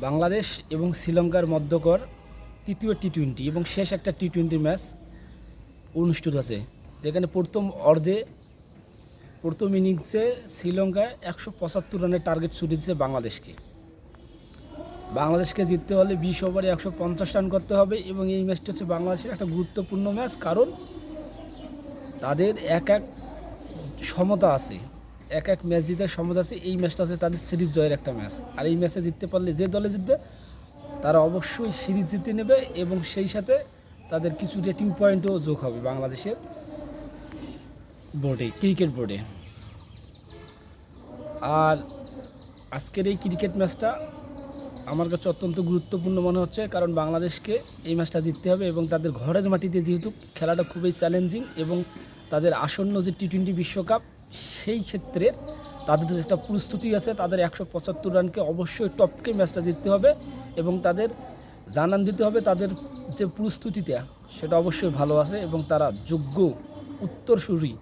বাংলাদেশ এবং শ্রীলঙ্কার মধ্যকার তৃতীয় টি-20 এবং শেষ একটা টি-20 ম্যাচ অনুষ্ঠিত আছে, যেখানে প্রথম ইনিংসে শ্রীলঙ্কা 175 রানের টার্গেট ছুটে দিচ্ছে বাংলাদেশকে জিততে হলে 20 ওভারে 150 রান করতে হবে। এবং এই ম্যাচটা হচ্ছে বাংলাদেশের একটা গুরুত্বপূর্ণ ম্যাচ, কারণ তাদের এক সমতা আছে, এক ম্যাচ জিতার সমতা আছে। এই ম্যাচটা আছে তাদের সিরিজ জয়ের একটা ম্যাচ, আর এই ম্যাচে জিততে পারলে যে দলে জিতবে তারা অবশ্যই সিরিজ জিতে নেবে এবং সেই সাথে তাদের কিছু রেটিং পয়েন্টও যোগ হবে বাংলাদেশের ক্রিকেট বোর্ডে। আর আজকের এই ক্রিকেট ম্যাচটা আমার কাছে অত্যন্ত গুরুত্বপূর্ণ মনে হচ্ছে, কারণ বাংলাদেশকে এই ম্যাচটা জিততে হবে এবং তাদের ঘরের মাটিতে যেহেতু খেলাটা খুবই চ্যালেঞ্জিং এবং তাদের আসন্ন যে টি-20 বিশ্বকাপ, সেই ক্ষেত্রে তাদের যে একটা প্রস্তুতি আছে, তাদের 175 রানকে অবশ্যই টপকে ম্যাচটা জিততে হবে এবং তাদের জানান দিতে হবে তাদের যে প্রস্তুতিটা সেটা অবশ্যই ভালো আছে এবং তারা যোগ্য উত্তরসূরি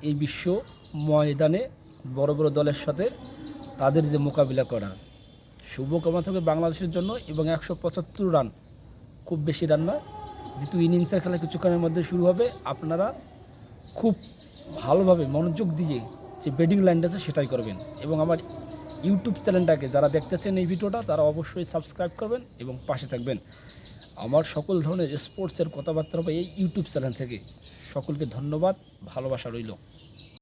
এই বিশ্ব ময়দানে বড় বড় দলের সাথে তাদের যে মোকাবিলা করার। শুভকামনা থাকবে বাংলাদেশের জন্য। এবং 175 রান খুব বেশি রান না, দ্বিতীয় ইনিংসের খেলা কিছুক্ষণের মধ্যে শুরু হবে। আপনারা খুব ভালোভাবে মনোযোগ দিয়ে যে ব্যাটিং লাইনটা আছে সেটাই করবেন এবং আমার ইউটিউব চ্যানেলটাকে যারা দেখতেছেন এই ভিডিওটা তারা অবশ্যই সাবস্ক্রাইব করবেন এবং পাশে থাকবেন। আমার সকল ধরনের স্পোর্টসের কথাবার্তা হবে এই ইউটিউব চ্যানেল থেকে। সকলকে ধন্যবাদ, ভালোবাসা রইল।